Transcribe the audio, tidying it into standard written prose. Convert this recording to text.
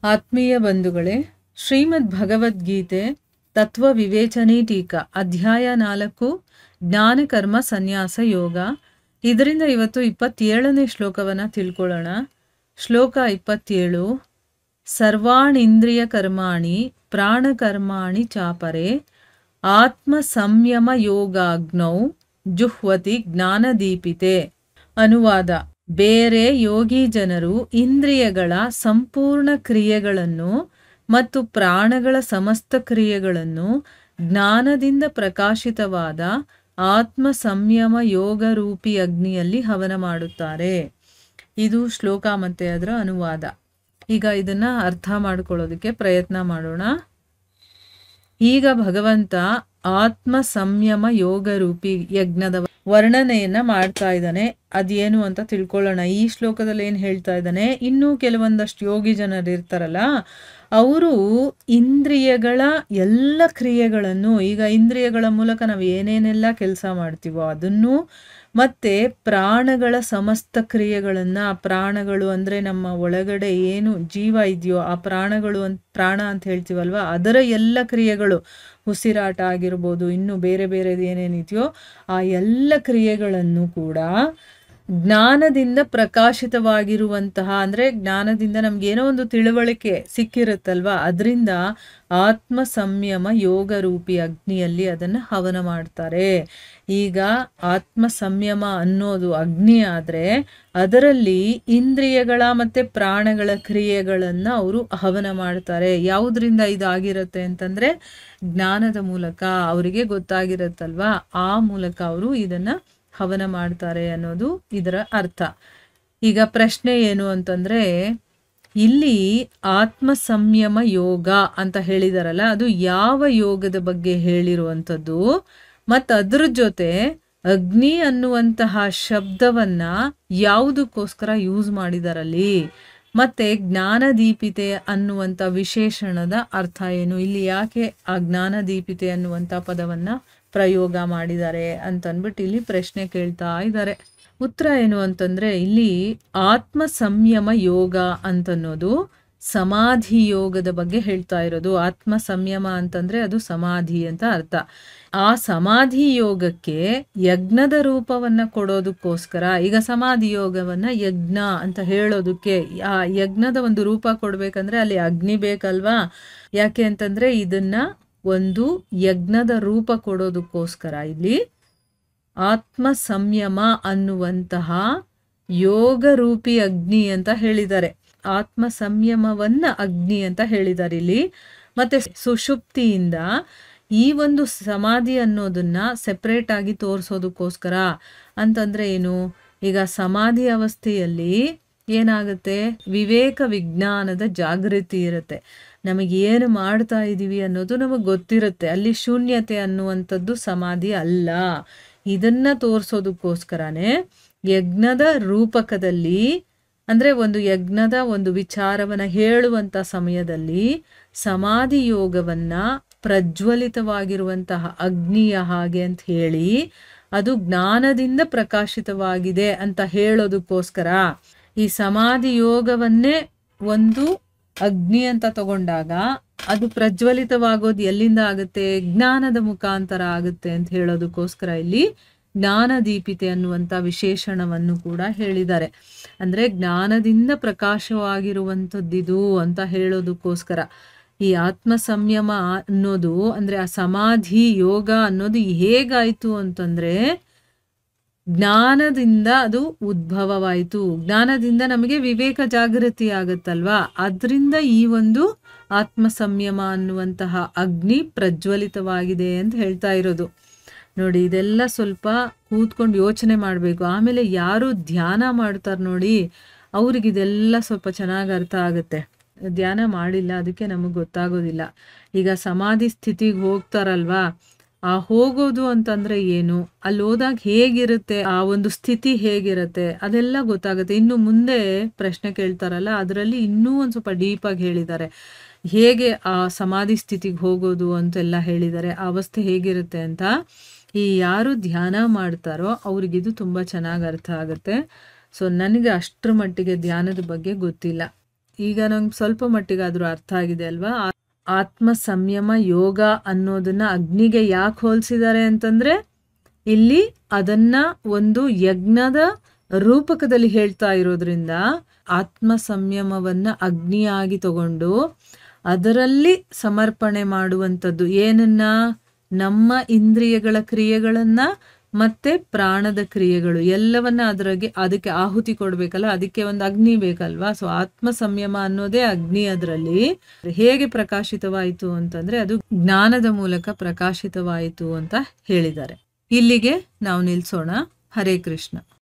ಆತ್ಮೀಯ ಬಂಧುಗಳೇ, ಶ್ರೀಮದ್ ಭಗವದ್ಗೀತೆ ತತ್ವ ವಿವೇಚನೆ ಟೀಕಾ ಅಧ್ಯಾಯ 4 ಜ್ಞಾನ ಕರ್ಮ ಸನ್ಯಾಸ ಯೋಗ. ಇದರಿಂದ ಇವತ್ತು 27ನೇ ಶ್ಲೋಕವನ್ನು ತಿಳ್ಕೊಳ್ಳೋಣ. ಶ್ಲೋಕ 27. ಸರ್ವಾಣಿಂದ್ರಿಯ ಕರ್ಮಾಣಿ ಪ್ರಾಣಕರ್ಮಾಣಿ ಚಾಪರೆ ಆತ್ಮ ಸಂಯಮ ಯೋಗಾಗ್ನೌ ಜುಹ್ವತಿ ಜ್ಞಾನದೀಪಿತೆ. ಅನುವಾದ: ಬೇರೆ ಯೋಗಿ ಜನರು ಇಂದ್ರಿಯಗಳ ಸಂಪೂರ್ಣ ಕ್ರಿಯೆಗಳನ್ನು ಮತ್ತು ಪ್ರಾಣಗಳ ಸಮಸ್ತ ಕ್ರಿಯೆಗಳನ್ನು ಜ್ಞಾನದಿಂದ ಪ್ರಕಾಶಿತವಾದ ಆತ್ಮ ಸಂಯಮ ಯೋಗ ರೂಪಿ ಅಗ್ನಿಯಲ್ಲಿ ಹವನ ಮಾಡುತ್ತಾರೆ. ಇದು ಶ್ಲೋಕ ಮತ್ತೆ ಅದರ ಅನುವಾದ. ಈಗ ಇದನ್ನ ಅರ್ಥ ಮಾಡ್ಕೊಳ್ಳೋದಕ್ಕೆ ಪ್ರಯತ್ನ ಮಾಡೋಣ. ಈಗ ಭಗವಂತ ಆತ್ಮ ಸಂಯಮ ಯೋಗ ರೂಪಿ ಯಜ್ಞದ ವರ್ಣನೆಯನ್ನ ಮಾಡ್ತಾ ಇದ್ದಾನೆ. ಅದೇನು ಅಂತ ತಿಳ್ಕೊಳ್ಳೋಣ. ಈ ಶ್ಲೋಕದಲ್ಲಿ ಏನು ಹೇಳ್ತಾ ಇದ್ದಾನೆ, ಇನ್ನೂ ಕೆಲವೊಂದಷ್ಟು ಯೋಗಿ ಜನರು ಇರ್ತಾರಲ್ಲ, ಅವರು ಇಂದ್ರಿಯಗಳ ಎಲ್ಲ ಕ್ರಿಯೆಗಳನ್ನು, ಈಗ ಇಂದ್ರಿಯಗಳ ಮೂಲಕ ನಾವು ಏನೇನೆಲ್ಲ ಕೆಲಸ ಮಾಡ್ತೀವೋ ಅದನ್ನು, ಮತ್ತೆ ಪ್ರಾಣಗಳ ಸಮಸ್ತ ಕ್ರಿಯೆಗಳನ್ನು, ಪ್ರಾಣಗಳು ಅಂದರೆ ನಮ್ಮ ಒಳಗಡೆ ಏನು ಜೀವ ಇದೆಯೋ ಆ ಪ್ರಾಣಗಳು ಪ್ರಾಣ ಅಂತ ಹೇಳ್ತೀವಲ್ವ, ಅದರ ಎಲ್ಲ ಕ್ರಿಯೆಗಳು, ಉಸಿರಾಟ ಆಗಿರ್ಬೋದು, ಇನ್ನು ಬೇರೆ ಬೇರೆದು ಏನೇನಿದೆಯೋ ಆ ಎಲ್ಲ ಕ್ರಿಯೆಗಳನ್ನು ಕೂಡ ಜ್ಞಾನದಿಂದ ಪ್ರಕಾಶಿತವಾಗಿರುವಂತಹ, ಅಂದರೆ ಜ್ಞಾನದಿಂದ ನಮ್ಗೇನೋ ಒಂದು ತಿಳುವಳಿಕೆ ಸಿಕ್ಕಿರುತ್ತಲ್ವ, ಅದರಿಂದ ಆತ್ಮ ಸಂಯಮ ಯೋಗ ರೂಪಿ ಅಗ್ನಿಯಲ್ಲಿ ಅದನ್ನು ಹವನ ಮಾಡ್ತಾರೆ. ಈಗ ಆತ್ಮ ಸಂಯಮ ಅನ್ನೋದು ಅಗ್ನಿ ಆದರೆ ಅದರಲ್ಲಿ ಇಂದ್ರಿಯಗಳ ಮತ್ತು ಪ್ರಾಣಗಳ ಕ್ರಿಯೆಗಳನ್ನು ಅವರು ಹವನ ಮಾಡ್ತಾರೆ. ಯಾವುದರಿಂದ ಇದಾಗಿರುತ್ತೆ ಅಂತಂದರೆ ಜ್ಞಾನದ ಮೂಲಕ ಅವರಿಗೆ ಗೊತ್ತಾಗಿರುತ್ತಲ್ವ, ಆ ಮೂಲಕ ಅವರು ಇದನ್ನು ಹವನ ಮಾಡ್ತಾರೆ ಅನ್ನೋದು ಇದರ ಅರ್ಥ. ಈಗ ಪ್ರಶ್ನೆ ಏನು ಅಂತಂದರೆ, ಇಲ್ಲಿ ಆತ್ಮ ಸಂಯಮ ಯೋಗ ಅಂತ ಹೇಳಿದಾರಲ್ಲ, ಅದು ಯಾವ ಯೋಗದ ಬಗ್ಗೆ ಹೇಳಿರುವಂಥದ್ದು, ಮತ್ತು ಅದ್ರ ಜೊತೆ ಅಗ್ನಿ ಅನ್ನುವಂತಹ ಶಬ್ದವನ್ನ ಯಾವುದಕ್ಕೋಸ್ಕರ ಯೂಸ್ ಮಾಡಿದಾರಲ್ಲಿ, ಮತ್ತೆ ಜ್ಞಾನದೀಪಿತೆ ಅನ್ನುವಂಥ ವಿಶೇಷಣದ ಅರ್ಥ ಏನು, ಇಲ್ಲಿ ಯಾಕೆ ಆ ಜ್ಞಾನದೀಪಿತೆ ಅನ್ನುವಂಥ ಪದವನ್ನ ಪ್ರಯೋಗ ಮಾಡಿದ್ದಾರೆ ಅಂತನ್ಬಿಟ್ಟು ಇಲ್ಲಿ ಪ್ರಶ್ನೆ ಕೇಳ್ತಾ ಇದ್ದಾರೆ. ಉತ್ತರ ಏನು ಅಂತಂದ್ರೆ, ಇಲ್ಲಿ ಆತ್ಮ ಸಂಯಮ ಯೋಗ ಅಂತನ್ನೋದು ಸಮಾಧಿ ಯೋಗದ ಬಗ್ಗೆ ಹೇಳ್ತಾ ಇರೋದು. ಆತ್ಮ ಸಂಯಮ ಅಂತಂದ್ರೆ ಅದು ಸಮಾಧಿ ಅಂತ ಅರ್ಥ. ಆ ಸಮಾಧಿ ಯೋಗಕ್ಕೆ ಯಜ್ಞದ ರೂಪವನ್ನ ಕೊಡೋದಕ್ಕೋಸ್ಕರ, ಈಗ ಸಮಾಧಿ ಯೋಗವನ್ನ ಯಜ್ಞ ಅಂತ ಹೇಳೋದಕ್ಕೆ ಆ ಯಜ್ಞದ ಒಂದು ರೂಪ ಕೊಡ್ಬೇಕಂದ್ರೆ ಅಲ್ಲಿ ಅಗ್ನಿ ಬೇಕಲ್ವಾ. ಯಾಕೆ ಅಂತಂದ್ರೆ ಇದನ್ನ ಒಂದು ಯಜ್ಞದ ರೂಪ ಕೊಡೋದಕ್ಕೋಸ್ಕರ ಇಲ್ಲಿ ಆತ್ಮ ಸಂಯಮ ಅನ್ನುವಂತಹ ಯೋಗ ರೂಪಿ ಅಗ್ನಿ ಅಂತ ಹೇಳಿದ್ದಾರೆ. ಆತ್ಮ ಸಂಯಮವನ್ನ ಅಗ್ನಿ ಅಂತ ಹೇಳಿದ್ದಾರೆ ಇಲ್ಲಿ. ಮತ್ತೆ ಸುಷುಪ್ತಿಯಿಂದ ಈ ಒಂದು ಸಮಾಧಿ ಅನ್ನೋದನ್ನ ಸೆಪರೇಟ್ ಆಗಿ ತೋರಿಸೋದಕ್ಕೋಸ್ಕರ. ಅಂತಂದ್ರೆ ಏನು, ಈಗ ಸಮಾಧಿ ಅವಸ್ಥೆಯಲ್ಲಿ ಏನಾಗುತ್ತೆ, ವಿವೇಕ ವಿಜ್ಞಾನದ ಜಾಗೃತಿ ಇರುತ್ತೆ. ನಮಗೆ ಏನು ಮಾಡ್ತಾ ಇದ್ದೀವಿ ಅನ್ನೋದು ನಮಗೆ ಗೊತ್ತಿರುತ್ತೆ. ಅಲ್ಲಿ ಶೂನ್ಯತೆ ಅನ್ನುವಂಥದ್ದು ಸಮಾಧಿ ಅಲ್ಲ. ಇದನ್ನ ತೋರಿಸೋದಕ್ಕೋಸ್ಕರನೇ ಯಜ್ಞದ ರೂಪಕದಲ್ಲಿ, ಅಂದರೆ ಒಂದು ಯಜ್ಞದ ಒಂದು ವಿಚಾರವನ್ನ ಹೇಳುವಂಥ ಸಮಯದಲ್ಲಿ ಸಮಾಧಿ ಯೋಗವನ್ನ ಪ್ರಜ್ವಲಿತವಾಗಿರುವಂತಹ ಅಗ್ನಿಯ ಹಾಗೆ ಅಂತ ಹೇಳಿ ಅದು ಜ್ಞಾನದಿಂದ ಪ್ರಕಾಶಿತವಾಗಿದೆ ಅಂತ ಹೇಳೋದಕ್ಕೋಸ್ಕರ ಈ ಸಮಾಧಿ ಯೋಗವನ್ನೇ ಒಂದು ಅಗ್ನಿ ಅಂತ ತಗೊಂಡಾಗ ಅದು ಪ್ರಜ್ವಲಿತವಾಗೋದು ಎಲ್ಲಿಂದ ಆಗುತ್ತೆ, ಜ್ಞಾನದ ಮುಖಾಂತರ ಆಗುತ್ತೆ ಅಂತ ಹೇಳೋದಕ್ಕೋಸ್ಕರ ಇಲ್ಲಿ ಜ್ಞಾನದೀಪಿತೆ ಅನ್ನುವಂಥ ವಿಶೇಷಣವನ್ನು ಕೂಡ ಹೇಳಿದ್ದಾರೆ. ಅಂದರೆ ಜ್ಞಾನದಿಂದ ಪ್ರಕಾಶವಾಗಿರುವಂಥದ್ದಿದು ಅಂತ ಹೇಳೋದಕ್ಕೋಸ್ಕರ ಈ ಆತ್ಮ ಸಂಯಮ ಅನ್ನೋದು, ಅಂದರೆ ಆ ಸಮಾಧಿ ಯೋಗ ಅನ್ನೋದು ಹೇಗಾಯಿತು ಅಂತಂದರೆ ಜ್ಞಾನದಿಂದ ಅದು ಉದ್ಭವವಾಯಿತು. ಜ್ಞಾನದಿಂದ ನಮಗೆ ವಿವೇಕ ಜಾಗೃತಿ ಆಗುತ್ತಲ್ವಾ, ಅದರಿಂದ ಈ ಒಂದು ಆತ್ಮ ಸಂಯಮ ಅನ್ನುವಂತಹ ಅಗ್ನಿ ಪ್ರಜ್ವಲಿತವಾಗಿದೆ ಅಂತ ಹೇಳ್ತಾ ಇರೋದು. ನೋಡಿ, ಇದೆಲ್ಲ ಸ್ವಲ್ಪ ಕೂತ್ಕೊಂಡು ಯೋಚನೆ ಮಾಡಬೇಕು. ಆಮೇಲೆ ಯಾರು ಧ್ಯಾನ ಮಾಡ್ತಾರೆ ನೋಡಿ, ಅವ್ರಿಗಿದೆಲ್ಲ ಸ್ವಲ್ಪ ಚೆನ್ನಾಗಿ ಅರ್ಥ ಆಗುತ್ತೆ. ಧ್ಯಾನ ಮಾಡಿಲ್ಲ ಅದಕ್ಕೆ ನಮಗೆ ಗೊತ್ತಾಗೋದಿಲ್ಲ. ಈಗ ಸಮಾಧಿ ಸ್ಥಿತಿಗೆ ಹೋಗ್ತಾರಲ್ವಾ, ಆ ಹೋಗೋದು ಅಂತಂದ್ರೆ ಏನು, ಅಲ್ಲಿ ಹೋದಾಗ ಹೇಗಿರುತ್ತೆ, ಆ ಒಂದು ಸ್ಥಿತಿ ಹೇಗಿರುತ್ತೆ ಅದೆಲ್ಲ ಗೊತ್ತಾಗುತ್ತೆ. ಇನ್ನು ಮುಂದೆ ಪ್ರಶ್ನೆ ಕೇಳ್ತಾರಲ್ಲ, ಅದರಲ್ಲಿ ಇನ್ನೂ ಒಂದು ಸ್ವಲ್ಪ ಡೀಪಾಗಿ ಹೇಳಿದ್ದಾರೆ, ಹೇಗೆ ಆ ಸಮಾಧಿ ಸ್ಥಿತಿಗೆ ಹೋಗೋದು ಅಂತೆಲ್ಲ ಹೇಳಿದ್ದಾರೆ, ಆ ಅವಸ್ಥೆ ಹೇಗಿರುತ್ತೆ ಅಂತ. ಈ ಯಾರು ಧ್ಯಾನ ಮಾಡ್ತಾರೋ ಅವ್ರಿಗಿದು ತುಂಬ ಚೆನ್ನಾಗಿ ಅರ್ಥ ಆಗುತ್ತೆ. ಸೊ ನನಗೆ ಅಷ್ಟರ ಮಟ್ಟಿಗೆ ಧ್ಯಾನದ ಬಗ್ಗೆ ಗೊತ್ತಿಲ್ಲ. ಈಗ ನಂಗೆ ಸ್ವಲ್ಪ ಮಟ್ಟಿಗಾದ್ರೂ ಅರ್ಥ ಆಗಿದೆ ಅಲ್ವಾ? ಆತ್ಮ ಸಂಯಮ ಯೋಗ ಅನ್ನೋದನ್ನ ಅಗ್ನಿಗೆ ಯಾಕೆ ಹೋಲಿಸಿದ್ದಾರೆ ಅಂತಂದ್ರೆ, ಇಲ್ಲಿ ಅದನ್ನ ಒಂದು ಯಜ್ಞದ ರೂಪಕದಲ್ಲಿ ಹೇಳ್ತಾ ಇರೋದ್ರಿಂದ ಆತ್ಮ ಸಂಯಮವನ್ನ ಅಗ್ನಿಯಾಗಿ ತಗೊಂಡು ಅದರಲ್ಲಿ ಸಮರ್ಪಣೆ ಮಾಡುವಂಥದ್ದು. ಏನನ್ನ? ನಮ್ಮ ಇಂದ್ರಿಯಗಳ ಕ್ರಿಯೆಗಳನ್ನ ಮತ್ತೆ ಪ್ರಾಣದ ಕ್ರಿಯೆಗಳು ಎಲ್ಲವನ್ನ ಅದಕ್ಕೆ ಆಹುತಿ ಕೊಡ್ಬೇಕಲ್ಲ, ಅದಕ್ಕೆ ಒಂದು ಅಗ್ನಿ ಬೇಕಲ್ವಾ? ಸೊ ಆತ್ಮ ಸಂಯಮ ಅನ್ನೋದೇ ಅಗ್ನಿ. ಅದರಲ್ಲಿ ಹೇಗೆ ಪ್ರಕಾಶಿತವಾಯಿತು ಅಂತಂದ್ರೆ ಅದು ಜ್ಞಾನದ ಮೂಲಕ ಪ್ರಕಾಶಿತವಾಯಿತು ಅಂತ ಹೇಳಿದ್ದಾರೆ. ಇಲ್ಲಿಗೆ ನಾವು ನಿಲ್ಸೋಣ. ಹರೇ ಕೃಷ್ಣ.